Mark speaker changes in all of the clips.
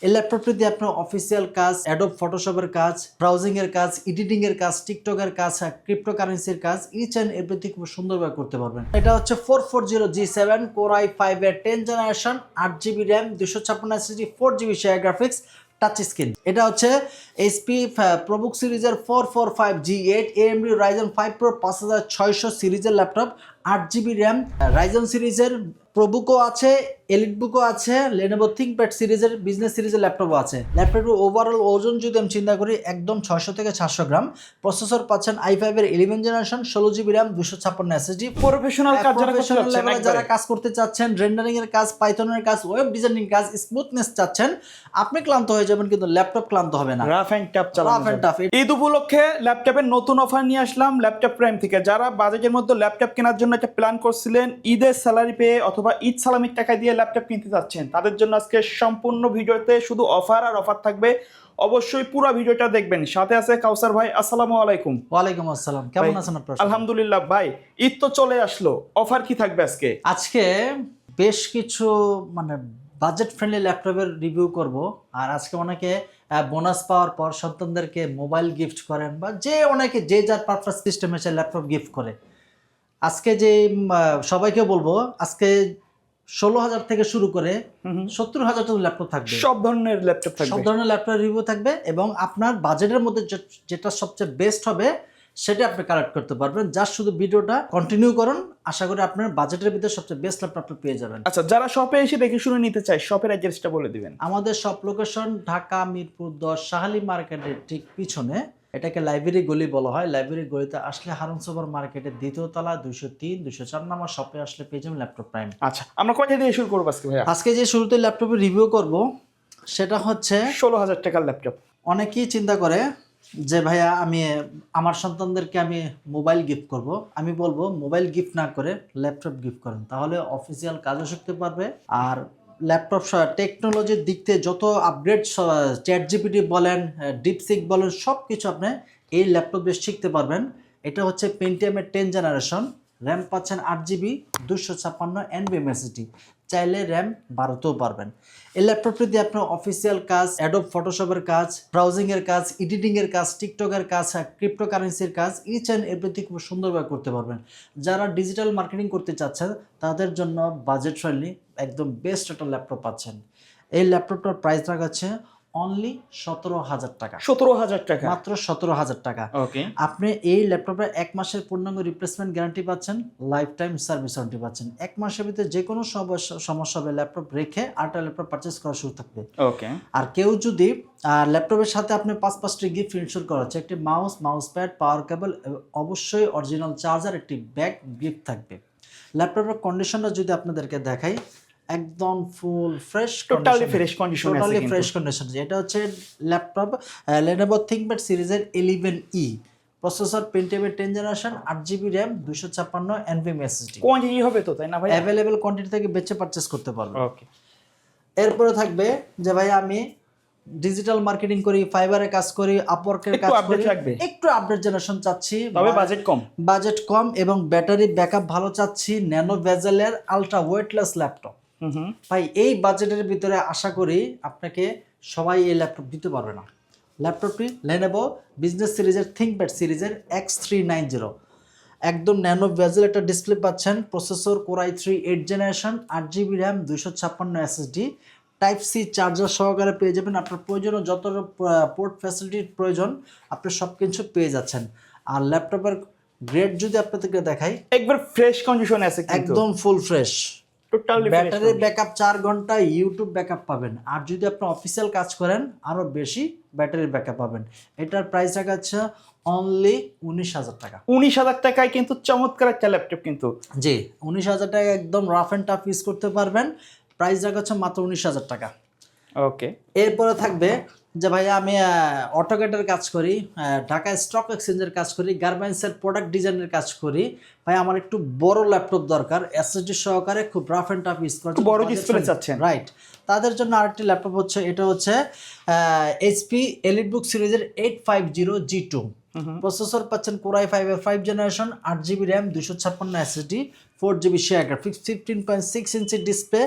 Speaker 1: এই ল্যাপটপটি দিয়ে আপনার অফিসিয়াল কাজ, অ্যাডোব ফটোশপের কাজ, ব্রাউজিং এর কাজ, এডিটিং এর কাজ, টিকটকের কাজ, ক্রিপ্টোকারেন্সির কাজ ইচ অ্যান্ড এভরিথিং খুব সুন্দরভাবে করতে পারবেন। এটা হচ্ছে 440G7 Core i5 এর 10th generation, 8GB RAM, 256 SSD, 4GB share graphics, touch screen. এটা হচ্ছে এইচপি প্রবুক সিরিজের 445G8 AMD Ryzen 5 Pro 5600 সিরিজের ল্যাপটপ, 8GB RAM, রাইজন সিরিজের প্রবুকও আছে, এলিট বুকও আছে, লেনোভো থিংকপ্যাড সিরিজের বিজনেস সিরিজের ল্যাপটপও আছে। ল্যাপটপের ওভারঅল ওজন যদি আমি চিন্তা করি একদম 600 থেকে 700 গ্রাম। প্রসেসর পাচ্ছেন i5 এর 11 generation, 16GB RAM, 256 SSD।
Speaker 2: Professional কাজ
Speaker 1: যারা কাজ করতে চাচ্ছেন, রেন্ডারিং এর কাজ, পাইথনের কাজ, ওয়েব ডিজাইনিং কাজ, স্মুথনেস চাচ্ছেন, আপনি ক্লান্ত হয়ে যাবেন কিন্তু ল্যাপটপ ক্লান্ত হবে না।
Speaker 2: রাফ এন্ড টাফ চালানো যাবে। ঈদ উপলক্ষে ল্যাপটপের নতুন অফার নিয়ে আসলাম ল্যাপটপ প্রাইম থেকে। যারা বাজেটের মধ্যে ল্যাপটপ কেনার জন্য একটা প্ল্যান করছিলেন, ঈদের স্যালারি পেয়ে অথবা ঈদ সালামির টাকা দিয়ে ল্যাপটপ কিনতে যাচ্ছেন, তাদের জন্য আজকে সম্পূর্ণ ভিডিওতে শুধু অফার আর অফার থাকবে। অবশ্যই পুরো ভিডিওটা দেখবেন। সাথে আছে কাউসার ভাই। আসসালামু আলাইকুম।
Speaker 1: ওয়ালাইকুম আসসালাম, কেমন আছেন আপনারা?
Speaker 2: আলহামদুলিল্লাহ ভাই, ঈদ তো চলে আসলো, অফার কি থাকবে আজকে?
Speaker 1: আজকে বেশ কিছু বাজেট ফ্রেন্ডলি ল্যাপটপের রিভিউ করব। আর আজকে অনেকে বোনাস পাওয়ার পর সন্তানদেরকে মোবাইল গিফট করেন, বা অনেকে যে যার পারপাস সিস্টেমে সে ল্যাপটপ গিফট করে। আজকে যে সবাইকে বলবো, আজকে 16,000 থেকে শুরু করে 70,000 ল্যাপটপ থাকবে।
Speaker 2: সব ধরনের ল্যাপটপ থাকবে,
Speaker 1: সব ধরনের ল্যাপটপ রিভিউ থাকবে, এবং আপনার বাজেটের মধ্যে যেটা সবচেয়ে বেস্ট হবে সেটা আপনি কালেক্ট করতে পারবেন। জাস্ট শুধু ভিডিওটা কন্টিনিউ করুন, আশা করি আপনার বাজেটের ভিতরে সবচেয়ে বেস্ট ল্যাপটপ আপনি পেয়ে যাবেন।
Speaker 2: আচ্ছা, যারা শপে এসে দেখে শুনে নিতে চায়, শপের অ্যাড্রেসটা বলে দিবেন।
Speaker 1: আমাদের শপ লোকেশন ঢাকা মিরপুর 10 শাহালি মার্কেটের ঠিক পিছনে। এটাকে লাইব্রেরি গলি বলা হয়। লাইব্রেরি গলিতে আসলে হারুন সুপার মার্কেটের দ্বিতীয় তলা 203 204 নম্বর শপে আসলে পেয়ে যাবেন ল্যাপটপ প্রাইম।
Speaker 2: আচ্ছা, আমরা কয়টা দিয়ে শুরু করবো আজকে ভাইয়া?
Speaker 1: আজকে যে শুরুতে ল্যাপটপের রিভিউ করব সেটা হচ্ছে
Speaker 2: 16,000 টাকার ল্যাপটপ।
Speaker 1: অনেকেই চিন্তা করে যে ভাইয়া আমি আমার সন্তানদেরকে আমি মোবাইল গিফট করব। আমি বলবো মোবাইল গিফট না করে ল্যাপটপ গিফট করেন, তাহলে অফিসিয়াল কাজও শিখতে পারবে। আর ল্যাপটপ টেকনোলজির দিক থেকে যত আপগ্রেড, চ্যাট জিপিটি বলেন, ডিপসিক বলেন, সব কিছু আপনি এই ল্যাপটপ দিয়ে শিখতে পারবেন। এটা হচ্ছে পেন্টিয়ামের 10 জেনারেশন, র্যাম পাচ্ছেন 8GB, 256 NVMe SSD, চাইলে র্যাম 12তেও পারবেন। এই ল্যাপটপটি দিয়ে আপনার অফিসিয়াল কাজ, অ্যাডোব ফটোশপের কাজ, ব্রাউজিং এর কাজ, এডিটিং এর কাজ, টিকটকের কাজ, ক্রিপ্টোকারেন্সির কাজ ইচ অ্যান্ড এভরিথিং খুব সুন্দরভাবে করতে পারবেন। যারা ডিজিটাল মার্কেটিং করতে চাচ্ছেন তাদের জন্য বাজেট ফ্রেন্ডলি একদম বেস্ট একটা ল্যাপটপ পাচ্ছেন। এই ল্যাপটপটার প্রাইস রাখাচ্ছে অনলি 17,000 টাকা।
Speaker 2: 17,000 টাকা,
Speaker 1: মাত্র 17,000 টাকা।
Speaker 2: ওকে।
Speaker 1: আপনি এই ল্যাপটপে 1 মাসের পূর্ণাঙ্গ রিপ্লেসমেন্ট গ্যারান্টি পাচ্ছেন, লাইফ টাইম সার্ভিস ওয়ারেন্টি পাচ্ছেন। 1 মাসের ভিতরে যে কোনো সমস্যা হবে ল্যাপটপ রেখে আরেকটা ল্যাপটপ পারচেস করার সুযোগ থাকবে।
Speaker 2: ওকে।
Speaker 1: আর কেউ যদি ল্যাপটপের সাথে আপনি 5-5টি গিফট ইনশিওর করা হচ্ছে, একটি মাউস প্যাড, পাওয়ার কেবল, অবশ্যই অরিজিনাল চার্জার, একটি ব্যাগ গিফট থাকবে। ল্যাপটপের কন্ডিশনটা যদি আপনাদেরকে দেখাই, একদম full fresh,
Speaker 2: totally fresh condition আছে,
Speaker 1: টোটালি ফ্রেশ কন্ডিশন। এটা হচ্ছে ল্যাপটপ লেনোভো থিংকপ্যাড সিরিজের 11E, প্রসেসর পেন্টিয়ামের 10 generation, 8GB RAM, 256 NVMe SSD।
Speaker 2: Quantity হবে তো, তাই না ভাই?
Speaker 1: অ্যাভেলেবল কোয়ান্টিটি থেকে বেচে পারচেস করতে পারবেন।
Speaker 2: ওকে।
Speaker 1: এরপরে থাকবে যে ভাই আমি ডিজিটাল মার্কেটিং করি, ফাইবারে কাজ করি, আপওয়ার্কের কাজ করি, একটু আপডেট জেনারেশন চাচ্ছি,
Speaker 2: তবে বাজেট কম
Speaker 1: এবং ব্যাটারি ব্যাকআপ ভালো চাচ্ছি, ন্যানো বেজেলের আলট্রা ওয়েটলেস ল্যাপটপ। ভাই এই বাজেটের ভিতরে আশা করি আপনাকে সবাই এই ল্যাপটপ দিতে পারবে না। ল্যাপটপটি লেনোভো বিজনেস সিরিজের থিংকপ্যাড সিরিজের X390, একদম ন্যানো বেজেল একটা ডিসপ্লে পাচ্ছেন। Processor Core i3 8 generation, 8GB RAM, 256 SSD, type C charger সহকারে পেয়ে যাবেন। আপনার প্রয়োজনীয় যত পোর্ট ফ্যাসিলিটির প্রয়োজন আপনি সব কিছু পেয়ে যাচ্ছেন। আর ল্যাপটপের গ্রেড যদি আপনাদেরকে দেখাই,
Speaker 2: একবার ফ্রেশ কন্ডিশনে আছে,
Speaker 1: একদম full fresh.
Speaker 2: Totally
Speaker 1: battery backup 4 ঘন্টা, ইউটিউব ব্যাকআপ পাবেন। আর যদি আপনি অফিসিয়াল কাজ করেন আরো বেশি ব্যাটারি ব্যাকআপ পাবেন। এটার প্রাইস রাখা আছে অনলি 19,000 টাকা।
Speaker 2: 19,000 টাকায় কিন্তু চমৎকার একটা ল্যাপটপ, কিন্তু
Speaker 1: জি 19,000 টাকা একদম রাফ এন্ড টাফ ইউজ করতে পারবেন। প্রাইস রাখা হচ্ছে মাত্র 19,000 টাকা।
Speaker 2: ওকে।
Speaker 1: এরপরে থাকবে যে ভাইয়া আমি অটোক্যাডের কাজ করি, ঢাকা স্টক এক্সচেঞ্জের কাজ করি, গার্মেন্টসের প্রোডাক্ট ডিজাইনের কাজ করি, ভাই আমার একটু বড় ল্যাপটপ দরকার, এসএসডি সহকারে, খুব রাফ এন্ড টাফ ইউজ করতে,
Speaker 2: বড় ডিসপ্লে চাচ্ছেন,
Speaker 1: রাইট? তাদের জন্য আরেকটি ল্যাপটপ হচ্ছে, এটা হচ্ছে এইচপি এলিট বুক সিরিজের 850G2, প্রসেসর পাচ্ছেন Core i5 এর 5 generation, 8GB RAM, 256 SSD, 4GB share graphics, 15.6 inch display,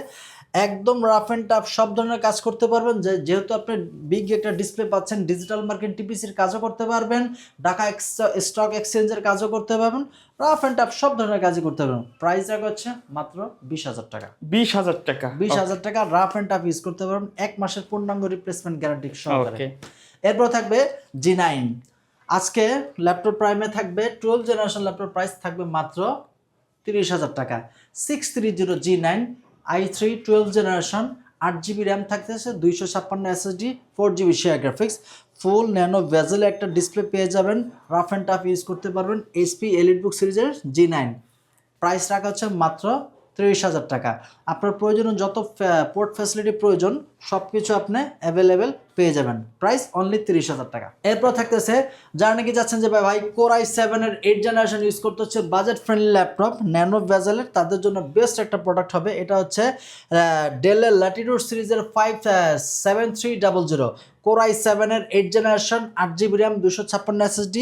Speaker 1: একদম রাফ অ্যান্ড টাফ সব ধরনের কাজ করতে পারবেন। যেহেতু আপনি বিগ একটা ডিসপ্লে পাচ্ছেন, ডিজিটাল মার্কেট টিপিসির কাজও করতে পারবেন, ঢাকা স্টক এক্সচেঞ্জের কাজও করতে পারবেন, রাফ অ্যান্ড টাফ সব ধরনের কাজই করতে পারবেন। প্রাইস রাখা হচ্ছে মাত্র 20,000 টাকা।
Speaker 2: 20,000 টাকা।
Speaker 1: 20,000 টাকা রাফ অ্যান্ড টাফ ইউজ করতে পারবেন, 1 মাসের পূর্ণাঙ্গ রিপ্লেসমেন্ট গ্যারান্টি সহকারে। এরপর থাকবে G9। আজকে ল্যাপটপ প্রাইমে থাকবে 12 জেনারেশন ল্যাপটপ, প্রাইস থাকবে মাত্র 30,000 টাকা। 630 G9 i3 12 generation, 8GB RAM থাকতেছে, 256 SSD, 4GB শেয়ার গ্রাফিক্স, ফুল ন্যানো ভেজেল একটা ডিসপ্লে পেয়ে যাবেন, রাফ অ্যান্ড টাফ ইউজ করতে পারবেন। HP এলিটবুক সিরিজের G9, প্রাইস রাখা হচ্ছে মাত্র 30,000 টাকা। আপনার প্রয়োজনীয় যত পোর্ট ফ্যাসিলিটি প্রয়োজন সব কিছু আপনি অ্যাভেলেবেল পেয়ে যাবেন, প্রাইস অনলি 30,000 টাকা। এরপর থাকতেছে যারা নাকি যাচ্ছেন যে ভাই Core i7 এর 8 জেনারেশন ইউজ করতে হচ্ছে, বাজেট ফ্রেন্ডলি ল্যাপটপ ন্যানো ভেজেলের, তাদের জন্য বেস্ট একটা প্রোডাক্ট হবে। এটা হচ্ছে ডেলের ল্যাটিটিউড সিরিজের 57300 Core i7 এর 8 generation, 8GB RAM, 256 SSD,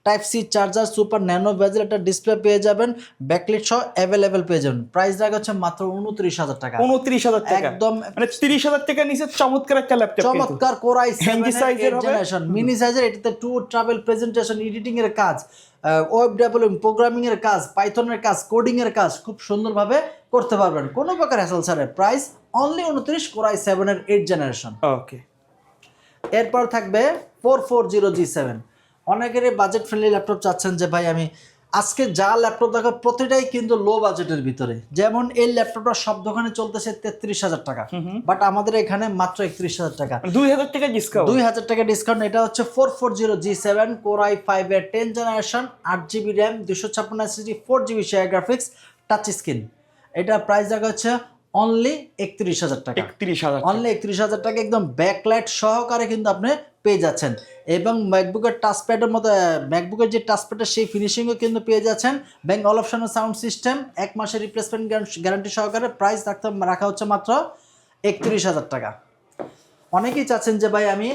Speaker 1: type C charger, super nano bezel একটা ডিসপ্লে পেয়ে যাবেন, ব্যাকলাইট সহ অ্যাভেলেবেল পেয়ে যাবেন। প্রাইস রাখা হচ্ছে মাত্র 29,000 টাকা।
Speaker 2: 29,000 টাকা,
Speaker 1: একদম
Speaker 2: মানে 30,000 টাকা নিচে চমৎকার একটা ল্যাপটপ,
Speaker 1: চমৎকার Core i7
Speaker 2: সাইজের হবে,
Speaker 1: জেনারেশন, মিনি সাইজের। এটাতে ট্যুর, ট্রাভেল, প্রেজেন্টেশন, এডিটিং এর কাজ, ওয়েব ডেভেলপিং, প্রোগ্রামিং এর কাজ, পাইথনের কাজ, কোডিং এর কাজ খুব সুন্দরভাবে করতে পারবেন কোনো প্রকার হ্যাসেল ছাড়াই। প্রাইস অনলি 29, Core i7 এর 8 জেনারেশন।
Speaker 2: ওকে।
Speaker 1: এরপর থাকবে 440 G7। অনেকেরই বাজেট ফ্রেন্ডলি ল্যাপটপ চাচ্ছেন যে ভাই আমি আজকে যা ল্যাপটপ দেখো প্রতিটাই কিন্তু লো বাজেটের ভিতরে। যেমন এই ল্যাপটপটা সব দোকানে চলতেছে 33,000 টাকা, বাট আমাদের এখানে মাত্র 31,000 টাকা,
Speaker 2: 2,000 টাকা ডিসকাউন্ট।
Speaker 1: 2,000 টাকা ডিসকাউন্ট। এটা হচ্ছে 440 G7 Core i5 এর 10 generation, 8GB RAM, 256 SSD, 4GB share graphics, touch screen. এটা প্রাইস রাখা হচ্ছে অনলি 31,000 টাকা।
Speaker 2: 31,000
Speaker 1: অনলি 31,000 টাকা, একদম ব্যাকলাইট সহকারে কিন্তু আপনি পেয়ে যাচ্ছেন। এবং ম্যাকবুকের টাচপ্যাডের মতো, ম্যাকবুকের যে টাচপ্যাডের সেই ফিনিশিংও কিন্তু পেয়ে যাচ্ছেন। ব্যাঙ্ক অল অপশনের সাউন্ড সিস্টেম, 1 মাসের রিপ্লেসমেন্ট গ্যারান্টি সহকারে। প্রাইস রাখা হচ্ছে মাত্র 31,000 টাকা। অনেকেই চাচ্ছেন যে ভাই আমি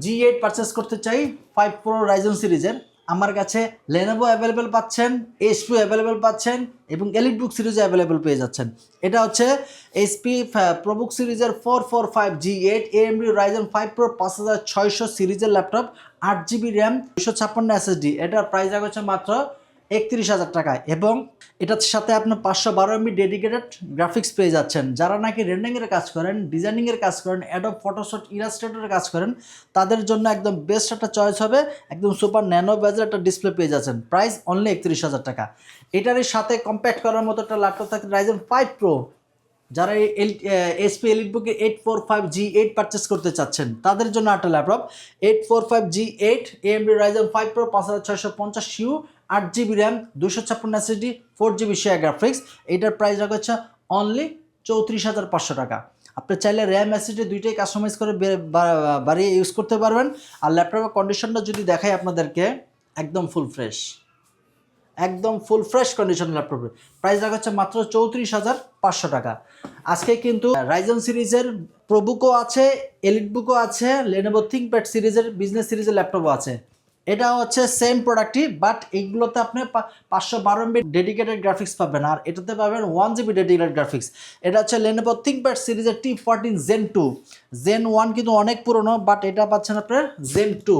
Speaker 1: G8 পারচেস করতে চাই 5 Pro Ryzen সিরিজের, আমার কাছে Lenovo অ্যাভেলেবেল পাচ্ছেন, HP অ্যাভেলেবেল পাচ্ছেন এবং এলিটবুক সিরিজে অ্যাভেলেবেল পেয়ে যাচ্ছেন। এটা হচ্ছে HP প্রোবুক সিরিজের 445 G8 AMD Ryzen 5 Pro 5600 সিরিজের ল্যাপটপ, 8GB র্যাম, 256 SSD। এটার প্রাইস রাখা হচ্ছে মাত্র 31,000 টাকায় এবং এটার সাথে আপনার 512 MB ডেডিকেটেড গ্রাফিক্স পেয়ে যাচ্ছেন। যারা নাকি রেন্ডারিংয়ের কাজ করেন, ডিজাইনিংয়ের কাজ করেন, অ্যাডোব ফটোশপ, ইলাস্ট্রেটরের কাজ করেন, তাদের জন্য একদম বেস্ট একটা চয়েস হবে। একদম সুপার ন্যানো বেজের একটা ডিসপ্লে পেয়ে যাচ্ছেন, প্রাইস অনলি 31,000 টাকা। এটারই সাথে কম্প্যাক্ট করার মতো একটা ল্যাপটপ থাকে Ryzen 5 Pro। যারা HP এলিটবুকে 845 G8 পারচেস করতে চাচ্ছেন তাদের জন্য একটা laptop 845 G8 AMD Ryzen 5 Pro 5650U, 8GB RAM, 256 SSD, 4GB share graphics. এটার প্রাইস রাখা হচ্ছে অনলি 34,500 টাকা। আপনি চাইলে র্যাম এসএসডি দুইটাই কাস্টমাইজ করে বাড়িয়ে ইউজ করতে পারবেন। আর ল্যাপটপের কন্ডিশনটা যদি দেখাই আপনাদেরকে, একদম ফুল ফ্রেশ, একদম ফুল ফ্রেশ কন্ডিশন ল্যাপটপের। প্রাইস রাখা হচ্ছে মাত্র 34,500 টাকা। আজকে কিন্তু রাইজন সিরিজের প্রোবুকও আছে, এলিটবুকও আছে, Lenovo ThinkPad সিরিজের বিজনেস সিরিজের ল্যাপটপও আছে। এটা হচ্ছে সেম প্রোডাক্টই, বাট এইগুলোতে আপনি 512 MB ডেডিকেটেড গ্রাফিক্স পাবেন, আর এটাতে পাবেন 1GB ডেডিকেটেড গ্রাফিক্স। এটা হচ্ছে Lenovo ThinkPad সিরিজের T14 Zen 2। Zen 1 কিন্তু অনেক পুরনো, বাট এটা পাচ্ছেন আপনার Zen 2।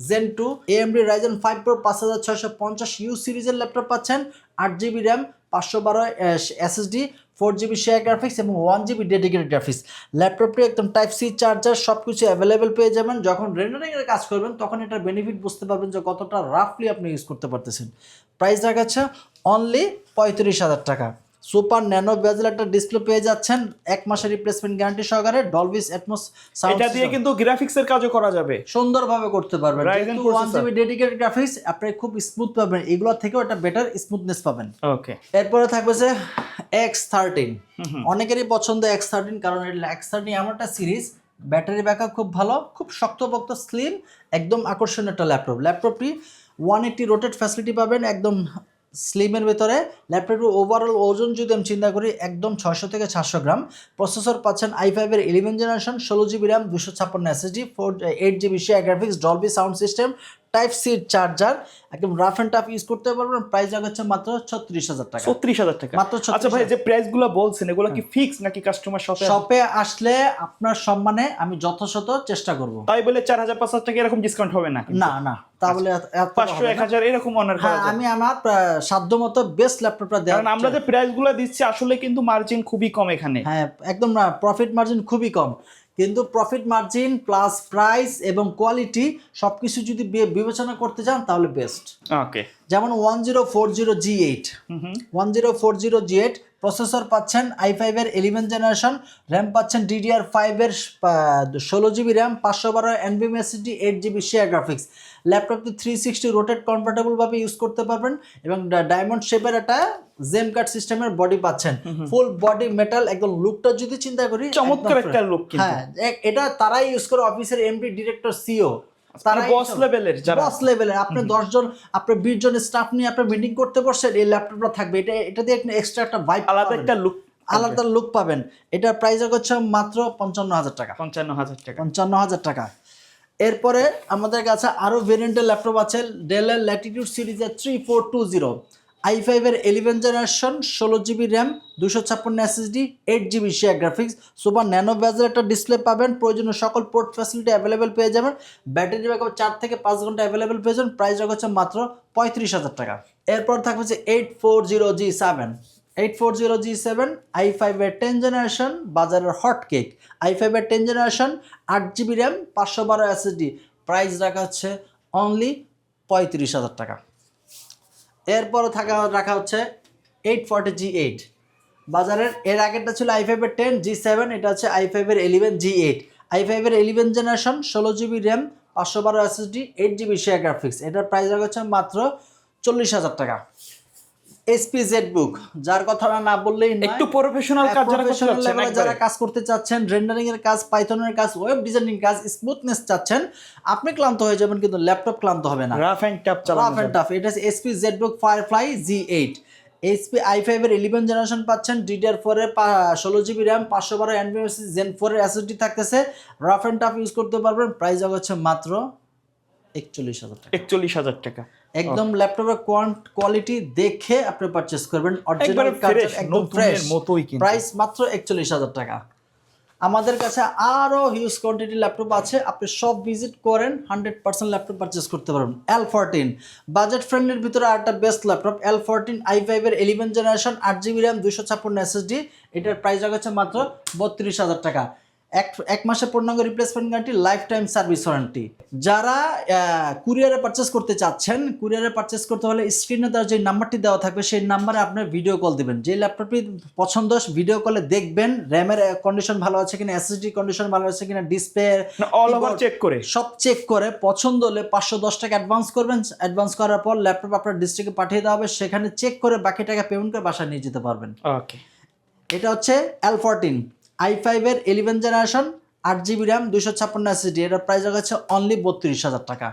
Speaker 1: Zen 2 AMD Ryzen 5 Pro 5650U সিরিজের ল্যাপটপ পাচ্ছেন, 8GB RAM, 512 SSD, 4GB share graphics এবং 1GB ডেডিকেটেড গ্রাফিক্স। ল্যাপটপটি একদম টাইপ সি চার্জার, সব কিছু অ্যাভেলেবেল পেয়ে যাবেন। যখন রেন্ডারিংয়ের কাজ করবেন তখন এটার বেনিফিট বুঝতে পারবেন যে কতটা রাফলি আপনি ইউজ করতে পারতেছেন। প্রাইস রাখাচ্ছে অনলি 35,000 টাকা। সুপার ন্যানো বেজেল একটা ডিসপ্লে পেয়ে যাচ্ছেন, 1 মাসের রিপ্লেসমেন্ট গ্যারান্টি সহকারে, ডলবি অ্যাটমস সাউন্ড।
Speaker 2: এটা দিয়ে কিন্তু গ্রাফিক্সের কাজও করা যাবে,
Speaker 1: সুন্দরভাবে করতে পারবেন। যেহেতু 1GB ডেডিকেটেড গ্রাফিক্স, আপনি খুব স্মুথ পাবেন, এগুলোর থেকেও একটা বেটার স্মুথনেস পাবেন।
Speaker 2: ওকে।
Speaker 1: এরপরে থাকবে যে X13। অনেকেরই পছন্দ X13, কারণ X13 এমন একটা সিরিজ, ব্যাটারি ব্যাকআপ খুব ভালো, খুব শক্তপোক্ত, স্লিম, একদম আকর্ষণীয় একটা ল্যাপটপ। ল্যাপটপটি 180 রোটেট ফ্যাসিলিটি পাবেন, একদম স্লিমের ভেতরে। ল্যাপটপের ওভারঅল ওজন যদি আমি চিন্তা করি, একদম 600 থেকে 700 গ্রাম। প্রসেসর পাচ্ছেন i5 এর 11 generation, 16GB RAM, 256 SSD, 8GB share graphics, Dolby sound system, type C charger, একদম রাফ এন্ড টাফ ইউজ করতে পারবেন। প্রাইস হচ্ছে মাত্র 36,000 টাকা।
Speaker 2: 36,000 টাকা
Speaker 1: মাত্র 36,000।
Speaker 2: আচ্ছা ভাই, যে প্রাইস গুলো বলছেন এগুলো কি ফিক্স নাকি কাস্টমার
Speaker 1: শপে আসলে আপনার সম্মানে আমি যথাযথ চেষ্টা করব।
Speaker 2: তাই বলে 4,000-5,000 টাকা এরকম ডিসকাউন্ট হবে না?
Speaker 1: না না, তাহলে
Speaker 2: 500-1,000 এরকম অনার করা
Speaker 1: হ্যাঁ,
Speaker 2: যাবে।
Speaker 1: আমি আমার সাধ্যমতো বেস্ট ল্যাপটপটা দেওয়ার,
Speaker 2: কারণ আমরা যে প্রাইস গুলো দিচ্ছি আসলে কিন্তু মার্জিন খুবই কম এখানে।
Speaker 1: হ্যাঁ একদম না, প্রফিট মার্জিন খুবই কম, কিন্তু প্রফিট মার্জিন প্লাস প্রাইস এবং কোয়ালিটি সবকিছু যদি বিবেচনা করতে চান তাহলে বেস্ট।
Speaker 2: ওকে,
Speaker 1: যেমন 1040G8, 1040G8 প্রসেসর পাচ্ছেন i5 এর 11 জেনারেশন, র্যাম পাচ্ছেন DDR5 এর 16GB RAM, 512 NVMe SSD, 8GB share graphics. ল্যাপটপটি 360 রোটেট কমফোর্টেবল ভাবে ইউজ করতে পারবেন এবং ডায়মন্ড শেপের একটা জেম কাট সিস্টেমের বডি পাচ্ছেন, ফুল বডি মেটাল, একদম লুকটা যদি চিন্তা করি
Speaker 2: চমৎকার একটা লুক।
Speaker 1: হ্যাঁ, এটা তারাই ইউজ করে, অফিসের এমডি, ডিরেক্টর, সিও, তারা
Speaker 2: বস লেভেলের, যারা
Speaker 1: বস লেভেলের। আপনি 10 জন, আপনি 20 জন স্টাফ নিয়ে আপনি মিটিং করতে বসছেন, এই ল্যাপটপটা থাকবে, এটা দিয়ে এক্সট্রা একটা ভাইব,
Speaker 2: আলাদা একটা লুক,
Speaker 1: আলাদা লুক পাবেন। এটার প্রাইস হচ্ছে মাত্র 55,000 টাকা।
Speaker 2: 55,000 টাকা।
Speaker 1: 55,000 টাকা। এরপরে আমাদের কাছে আরো ভেরিয়েন্টের ল্যাপটপ আছে, ডেলের ল্যাটিটিউড সিরিজের 3420, i5 এর 11 generation, 16GB RAM, 256 SSD, 8GB share graphics, super nano বেজের একটা ডিসপ্লে পাবেন, প্রয়োজনীয় সকল পোর্ট ফ্যাসিলিটি অ্যাভেলেবেল পেয়ে যাবেন, ব্যাটারি ব্যাকআপ 4 থেকে 5 ঘন্টা অ্যাভেলেবেল পেয়ে যাবেন। প্রাইস হচ্ছে মাত্র 35,000 টাকা। এরপর থাকবে হচ্ছে 840G7, 840G7 i5 এর 10 জেনারেশন, বাজারের হট কেক, i5 এর 10 generation, 8GB RAM, 512 SSD, price রাখা হচ্ছে অনলি 35,000 টাকা। এরপর রাখা হচ্ছে 840G8, বাজারের এর আগেরটা ছিল i5 এর 10 G7, এটা হচ্ছে i5 এর 11 G8, i5 এর 11 generation, 16GB RAM, 512 SSD, 8GB share graphics. এটার প্রাইস রাখা হচ্ছে মাত্র 40,000 টাকা। HP ZBook, যার কথা না বললেই নয়,
Speaker 2: একটু প্রফেশনাল কাজ
Speaker 1: যারা কাজ করতে চাচ্ছেন, রেন্ডারিং এর কাজ, পাইথনের কাজ, ওয়েব ডিজাইনিং কাজ, স্মুথনেস চাচ্ছেন, আপনি ক্লান্ত হয়ে যাবেন কিন্তু ল্যাপটপ ক্লান্ত হবে না,
Speaker 2: রাফ এন্ড টাফ চালানো
Speaker 1: রাফ এন্ড টাফ। এটা হচ্ছে HP ZBook Firefly G8, HP i5 এর 11 জেনারেশন পাচ্ছেন, DDR4 এর 16GB র্যাম, 512 NVMe Gen 4 এর SSD থাকতেছে, রাফ এন্ড টাফ ইউজ করতে পারবেন। প্রাইস হচ্ছে মাত্র 41,000 টাকা।
Speaker 2: 41,000 টাকা।
Speaker 1: একদম ল্যাপটপের কোয়ালিটি দেখে আপনি পারচেজ করবেন, অরিজিনাল একদম ফ্রেশ
Speaker 2: মতোই কিন্তু।
Speaker 1: প্রাইস মাত্র 41,000 টাকা। আমাদের কাছে আরো হিউজ কোয়ান্টিটি ল্যাপটপ আছে, আপনি সব ভিজিট করেন, 100% ল্যাপটপ পারচেজ করতে পারবেন। L14 বাজেট ফ্রেন্ডলির ভিতরে আরেকটা বেস্ট ল্যাপটপ, L14 i5 এর 11 জেনারেশন, 8GB র্যাম, 256 SSD, এটার প্রাইস হচ্ছে মাত্র 32,000 টাকা। এক মাসের পূর্ণাঙ্গ replacement guarantee, life time service warranty. যারা কুরিয়ারে পারচেস করতে চাচ্ছেন, কুরিয়ারে পারচেস করতে হলে স্ক্রিনে দেওয়া যে নাম্বারটি দেওয়া থাকবে সেই নাম্বারে আপনার ভিডিও কল দিবেন, যে ল্যাপটপটি পছন্দ ভিডিও কলে দেখবেন র্যামের কন্ডিশন ভালো আছে কিনা, এসএসডি কন্ডিশন ভালো আছে কিনা, ডিসপ্লে
Speaker 2: অল ওভার চেক করে,
Speaker 1: সব চেক করে পছন্দ হলে 510 টাকা অ্যাডভান্স করবেন। অ্যাডভান্স করার পর ল্যাপটপ আপনার ডিস্ট্রিক্টে পাঠিয়ে দেওয়া হবে, সেখানে চেক করে বাকি টাকা পেমেন্ট করে বাসায় নিয়ে যেতে পারবেন।
Speaker 2: ওকে,
Speaker 1: এটা হচ্ছে L14 i5 এর 11 জেনারেশন, 8GB র্যাম, 256 SSD, এটার প্রাইস হচ্ছে অনলি 32,000 টাকা।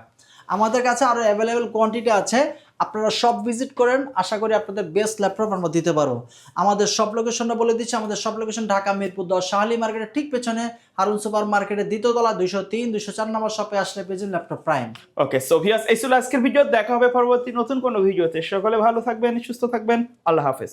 Speaker 1: আমাদের কাছে আরো অ্যাভেলেবেল কোয়ান্টিটি আছে, আপনারা সব ভিজিট করেন, আশা করি আপনাদের বেস্ট ল্যাপটপ আমরা দিতে পারবো। আমাদের সব লোকেশনটা বলে দিচ্ছি, আমাদের সব লোকেশন ঢাকা মিরপুর 10 শাহালি মার্কেটের ঠিক পেছনে, হারুন সুপার মার্কেটের দ্বিতীয় তলা, 203 204 নম্বর শপে আসলে পেয়েছেন ল্যাপটপ প্রাইম।
Speaker 2: ওকে, সো ভিউয়ার্স, এই ছিল আজকের ভিডিও। দেখা হবে পরবর্তী নতুন কোনো ভিডিওতে। সকলে ভালো থাকবেন, সুস্থ থাকবেন, আল্লাহ হাফেজ।